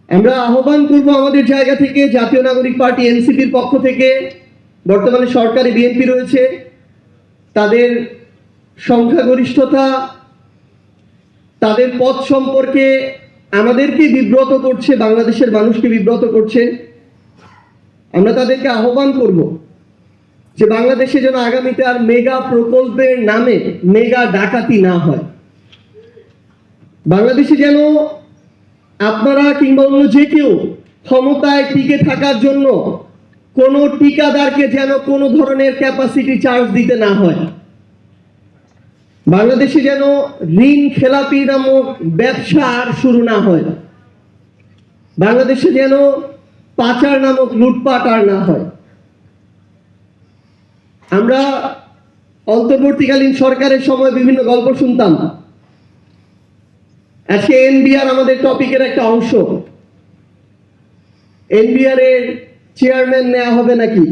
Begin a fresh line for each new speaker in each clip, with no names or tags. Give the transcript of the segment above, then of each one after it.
আমরা আহ্বান করব আমাদের জায়গা থেকে, জাতীয় নাগরিক পার্টি এনসিপির পক্ষ থেকে, বর্তমানে সরকারে বিএনপি রয়েছে, তাদের সংখ্যাগরিষ্ঠতা, তাদের পথ সম্পর্কে আমাদেরকে বিব্রত করছে, বাংলাদেশের মানুষকে বিব্রত করছে। আমরা তাদেরকে আহ্বান করব যে বাংলাদেশে যেন আগামীতে আর মেগা প্রকল্পের নামে মেগা ডাকাতি না হয়। বাংলাদেশে যেন আপনারা কিংবা অন্য যে কেউ ক্ষমতায় টিকে থাকার জন্য কোনো ঠিকাদারকে যেন কোনো ধরনের ক্যাপাসিটি চার্জ দিতে না হয়। বাংলাদেশে যেন ঋণ খেলাপি নামক ব্যবসা আর শুরু না হয়। বাংলাদেশে যেন পাচার নামক লুটপাট আর না হয়। আমরা অন্তর্বর্তীকালীন সরকারের সময় বিভিন্ন গল্প শুনতাম। আজকে এনবিআর আমাদের টপিকের একটা অংশ। এনবিআর এর চেয়ারম্যান নেওয়া হবে নাকি,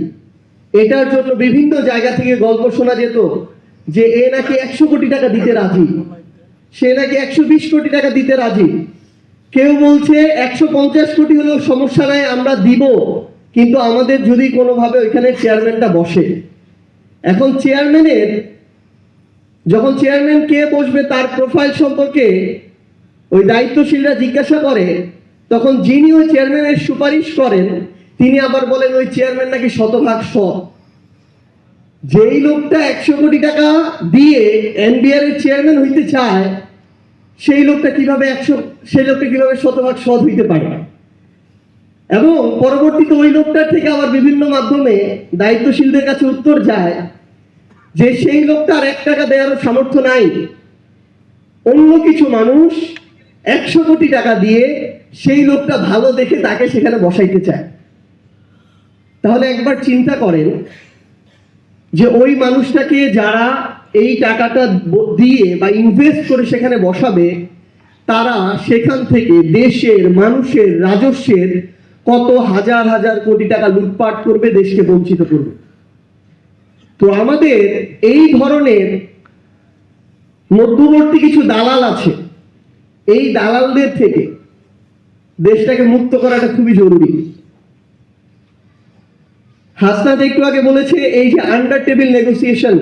এটার জন্য বিভিন্ন জায়গা থেকে গল্প শোনা যেত যে এ নাকি 100 কোটি টাকা দিতে রাজি, সে নাকি 120 কোটি টাকা দিতে রাজি। কেউ বলছে 150 কোটি হলেও সমস্যা নাই, আমরা দিব, কিন্তু আমাদের যদি কোনোভাবে ওইখানে চেয়ারম্যানটা বসে। এখন যখন চেয়ারম্যান কে বসবে তার প্রোফাইল সম্পর্কে ওই দায়িত্বশীলরা জিজ্ঞাসা করে, তখন যিনি ওই চেয়ারম্যানের সুপারিশ করেন তিনি আবার বলেন ওই চেয়ারম্যান নাকি শতভাগ সৎ। যেই লোকটা 100 কোটি টাকা দিয়ে এনবিআর এর চেয়ারম্যান হইতে চায়, সেই লোকটা কিভাবে শতভাগ সৎ হইতে পারে? এবং পরবর্তীতে ওই লোকটার থেকে আবার বিভিন্ন মাধ্যমে দায়িত্বশীলদের কাছে উত্তর যায় যে সেই লোকটার 1 টাকা দেওয়ার সামর্থ্য নাই। অন্য কিছু মানুষ 100 কোটি টাকা দিয়ে সেই লোকটা ভালো দেখে তাকে সেখানে বসাইতে চায়। তাহলে একবার চিন্তা করেন যে ওই মানুষটাকে যারা এই টাকাটা দিয়ে বা ইনভেস্ট করে সেখানে বসাবে, তারা সেখান থেকে দেশের মানুষের রাজস্বের কত হাজার হাজার কোটি টাকা লুটপাট করবে, দেশকে বঞ্চিত করবে। তো আমাদের এই ধরনের মধ্যবর্তী কিছু দালাল আছে, এই দালালদের থেকে দেশটাকে মুক্ত করাটা খুবই জরুরি। হাসনাত একটু আগে বলেছে এই যে আন্ডার টেবিল নেগোসিয়েশন,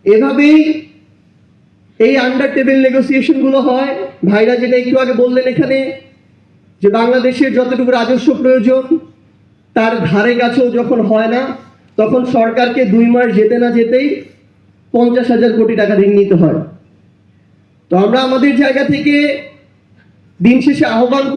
এভাবেই এই আন্ডার টেবিল নেগোসিয়েশন গুলো হয়। ভাইরা যেটা একটু আগে বললেন এখানে, যে বাংলাদেশের যতটুকু রাজস্ব প্রয়োজন তার ধারে কাছেও যখন হয় না, তখন সরকারকে 2 মাস যেতে না যেতেই 50,000 কোটি টাকা ঋণ নিতে হয়। তো আমরা আমাদের জায়গা থেকে দিন শেষে আহ্বান